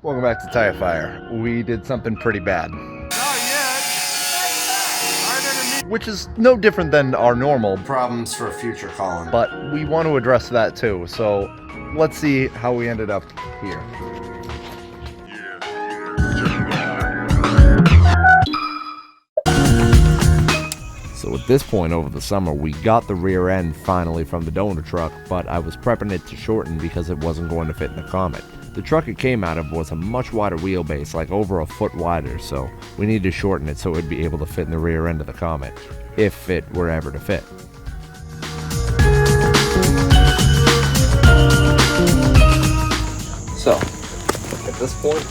Welcome back to Tire Fire. We did something pretty bad. Not yet. Which is no different than our normal Problems for future Colin. but we want to address that too. So let's see how we ended up here. So at this point over the summer, we got the rear end finally from the donor truck, but I was prepping it to shorten because it wasn't going to fit in the Comet. The truck it came out of was a much wider wheelbase, like over a foot wider, so we needed to shorten it so it would be able to fit in the rear end of the Comet, if it were ever to fit. So, at this point,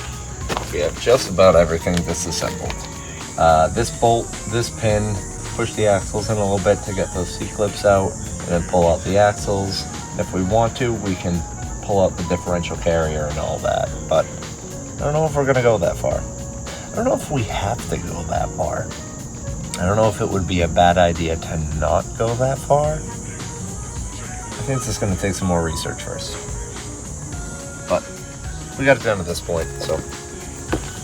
we have just about everything disassembled. This bolt, this pin, push the axles in a little bit to get those C-clips out, and then pull out the axles. If we want to, we can pull out the differential carrier and all that, but I don't know if we're gonna go that far. I don't know if we have to go that far. I don't know if it would be a bad idea to not go that far. I think it's just gonna take some more research first. But we got it done at this point, so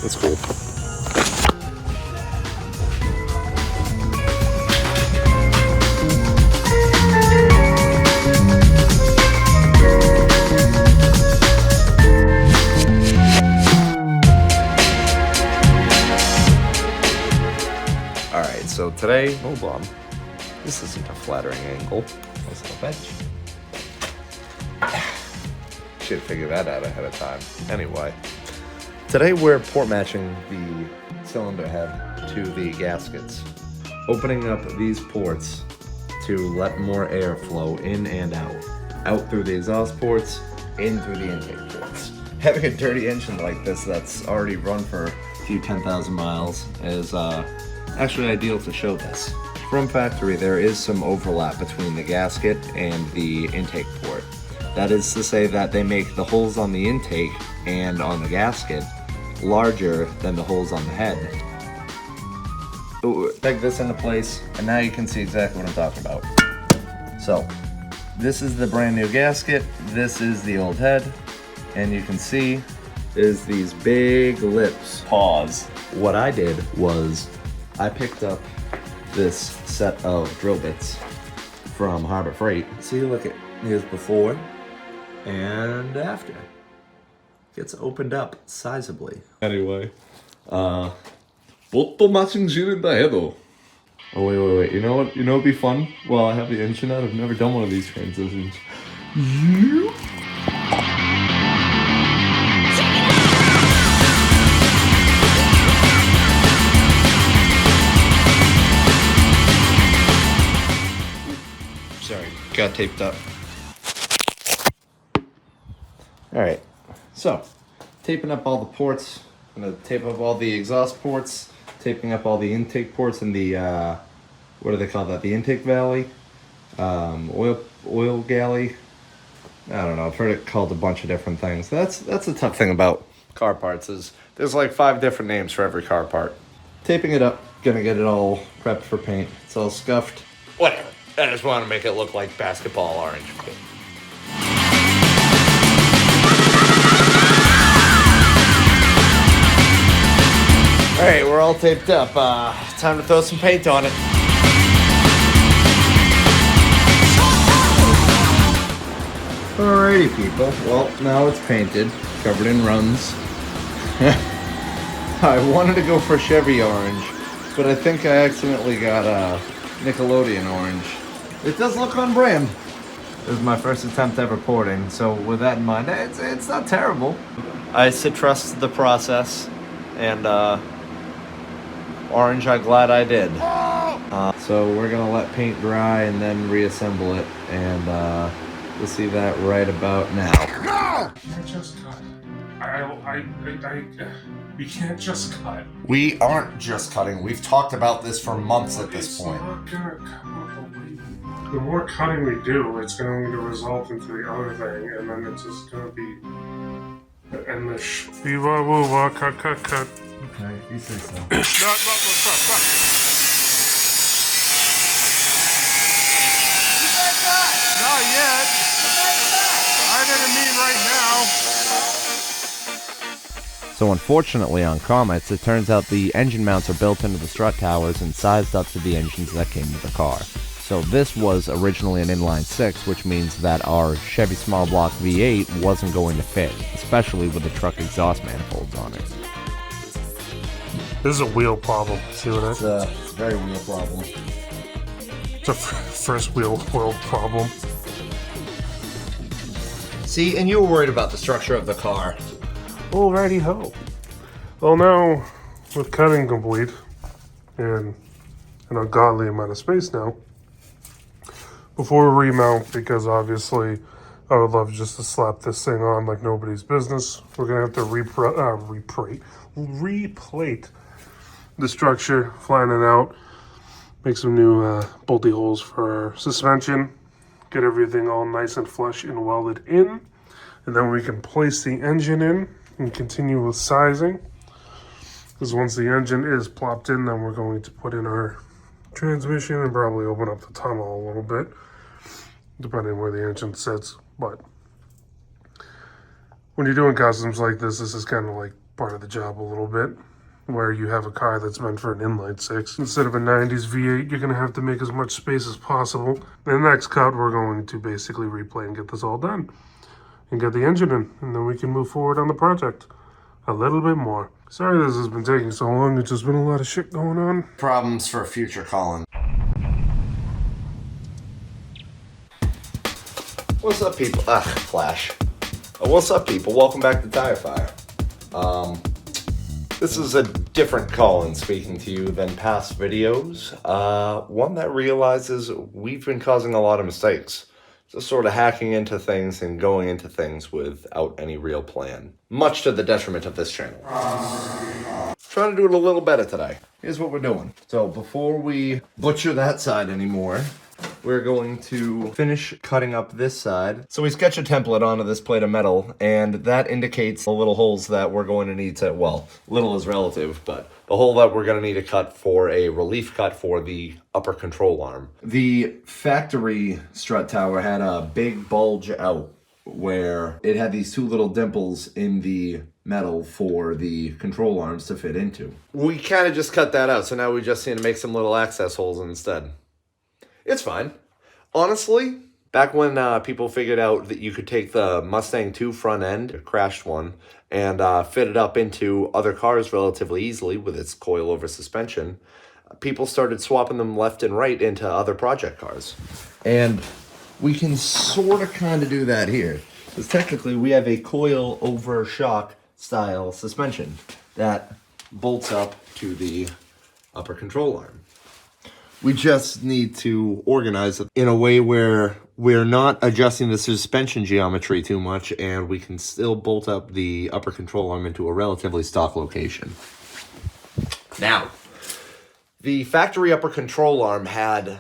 it's cool. So today, hold on, this isn't a flattering angle. Nice little bench. Should figure that out ahead of time. Anyway, today we're port matching the cylinder head to the gaskets. Opening up these ports to let more air flow in and out. Out through the exhaust ports, in through the intake ports. Having a dirty engine like this that's already run for a few 10,000 miles is actually ideal to show this. From factory, there is some overlap between the gasket and the intake port. That is to say that they make the holes on the intake and on the gasket larger than the holes on the head. Ooh, peg this into place, and now you can see exactly what I'm talking about. So, this is the brand new gasket, this is the old head, and you can see is these big lips. Pause. What I did was I picked up this set of drill bits from Harbor Freight. See, look at here's before and after. Gets opened up sizably. Anyway, Botto matching in the head. Oh wait. You know what? You know what'd be fun? Well, I have the engine out. I've never done one of these transitions. Sorry, got taped up. Alright, so taping up all the ports. I'm gonna tape up all the exhaust ports, taping up all the intake ports and the what do they call that? The intake valley, oil galley. I don't know. I've heard it called a bunch of different things. That's the tough thing about car parts is there's like 5 different names for every car part. Taping it up, gonna get it all prepped for paint. It's all scuffed. Whatever. I just want to make it look like basketball orange. Alright, we're all taped up. Time to throw some paint on it. Alrighty, people. Well, now it's painted, covered in runs. I wanted to go for Chevy orange, but I think I accidentally got Nickelodeon orange. It does look on brand. This is my first attempt ever porting, so with that in mind, it's not terrible. I trust the process, and orange, I'm glad I did. So we're gonna let paint dry and then reassemble it, and we'll see that right about now. No! You can't just cut. We can't just cut. We aren't just cutting. We've talked about this for months at this point. Not gonna come up with the more cutting we do, it's going to result into the other thing, and then it's just going to be endless. Cut. Okay, you say so. Not. Not yet. I didn't mean right now. So unfortunately on Comets, it turns out the engine mounts are built into the strut towers and sized up to the engines that came with the car. So this was originally an inline 6, which means that our Chevy small block V8 wasn't going to fit, especially with the truck exhaust manifolds on it. This is a wheel problem. See what It's a very real problem. It's a first wheel world problem. See, and you were worried about the structure of the car. Alrighty ho. Well, now with cutting complete and an ungodly amount of space now, before we remount, because obviously I would love just to slap this thing on like nobody's business, we're gonna have to replate the structure, flatten it out, make some new bolty holes for our suspension, get everything all nice and flush and welded in, and then we can place the engine in and continue with sizing. Because once the engine is plopped in, then we're going to put in our transmission and probably open up the tunnel a little bit, depending where the engine sits. But when you're doing customs like this is kind of like part of the job a little bit, where you have a car that's meant for an inline 6. Instead of a 90s V8, you're going to have to make as much space as possible. In the next cut, we're going to basically replay and get this all done. And get the engine in, and then we can move forward on the project a little bit more. Sorry this has been taking so long, it's just been a lot of shit going on. Problems for future Colin. What's up, people? Flash. What's up, people? Welcome back to Tire Fire. This is a different Colin speaking to you than past videos. One that realizes we've been causing a lot of mistakes. Just sort of hacking into things and going into things without any real plan. Much to the detriment of this channel. Trying to do it a little better today. Here's what we're doing. So before we butcher that side anymore, we're going to finish cutting up this side. So we sketch a template onto this plate of metal, and that indicates the little holes that we're going to need to, well, little is relative, but the hole that we're going to need to cut for a relief cut for the upper control arm. The factory strut tower had a big bulge out where it had these two little dimples in the metal for the control arms to fit into. We kind of just cut that out, so now we just need to make some little access holes instead. It's fine. Honestly, back when people figured out that you could take the Mustang 2 front end, a crashed one, and fit it up into other cars relatively easily with its coilover suspension, people started swapping them left and right into other project cars. And we can sort of kind of do that here. Because technically we have a coil-over shock style suspension that bolts up to the upper control arm. We just need to organize it in a way where we're not adjusting the suspension geometry too much, and we can still bolt up the upper control arm into a relatively stock location. Now, the factory upper control arm had,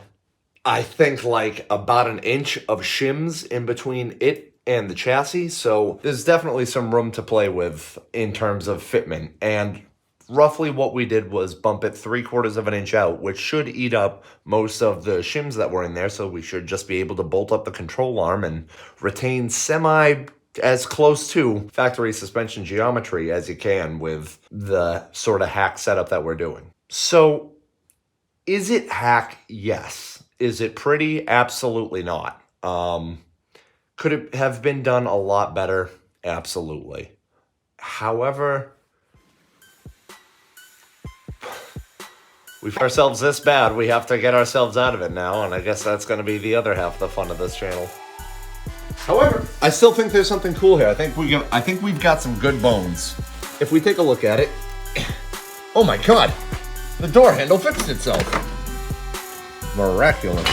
I think, like about an inch of shims in between it and the chassis, so there's definitely some room to play with in terms of fitment. And roughly what we did was bump it 3/4 of an inch out, which should eat up most of the shims that were in there, so we should just be able to bolt up the control arm and retain as close to factory suspension geometry as you can with the sort of hack setup that we're doing. So, is it hack? Yes. Is it pretty? Absolutely not. Could it have been done a lot better? Absolutely. However, we've got ourselves this bad, we have to get ourselves out of it now, and I guess that's going to be the other half of the fun of this channel. However, I still think there's something cool here. I think we've got some good bones. If we take a look at it, oh my god, the door handle fixed itself. Miraculous.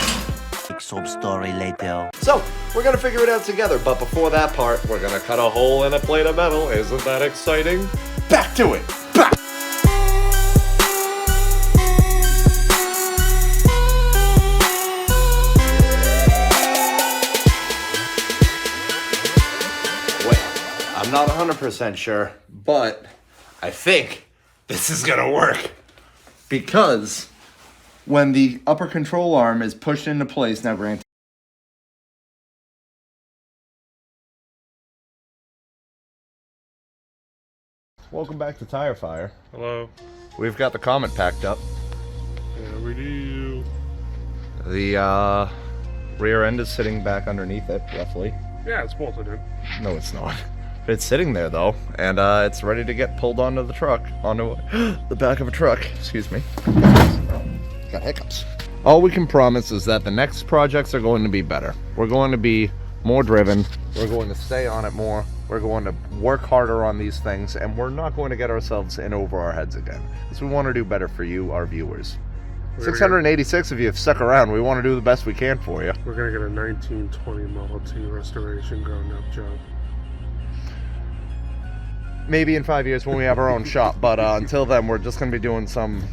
Sub story later. So, we're going to figure it out together, but before that part, we're going to cut a hole in a plate of metal. Isn't that exciting? Back to it! Back! I'm not 100% sure, but I think this is gonna work. Because when the upper control arm is pushed into place, now granted, Welcome back to Tire Fire. Hello. We've got the Comet packed up. Yeah, we do. The rear end is sitting back underneath it, roughly. Yeah, it's bolted in. No, it's not. It's sitting there though, and it's ready to get pulled onto the truck, onto the back of a truck. Excuse me. Got hiccups. All we can promise is that the next projects are going to be better. We're going to be more driven. We're going to stay on it more. We're going to work harder on these things, and we're not going to get ourselves in over our heads again. Because we want to do better for you, our viewers. 686 of you have stuck around. We want to do the best we can for you. We're going to get a 1920 Model T restoration ground up job. Maybe in 5 years when we have our own shop, but until then, we're just going to be doing some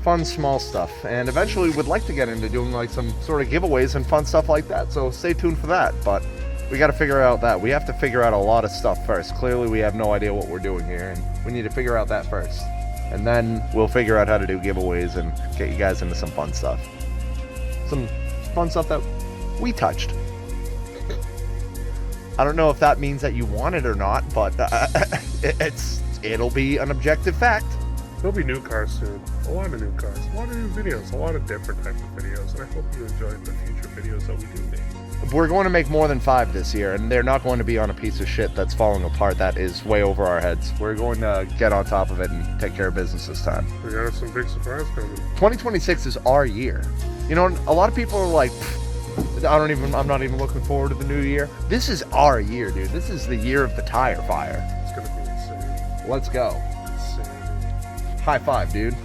fun small stuff, and eventually we'd like to get into doing like some sort of giveaways and fun stuff like that, so stay tuned for that. But we got to figure out that we have to figure out a lot of stuff first. Clearly we have no idea what we're doing here, and we need to figure out that first, and then we'll figure out how to do giveaways and get you guys into some fun stuff that we touched. I don't know if that means that you want it or not, but it'll be an objective fact. There'll be new cars soon. A lot of new cars. A lot of new videos. A lot of different types of videos. And I hope you enjoyed the future videos that we do make. We're going to make more than 5 this year, and they're not going to be on a piece of shit that's falling apart that is way over our heads. We're going to get on top of it and take care of business this time. We got some big surprise coming. 2026 is our year. You know, a lot of people are like, I'm not even looking forward to the new year. This is our year, dude. This is the year of the Tire Fire. It's going to be insane. Let's go. Insane. High five, dude.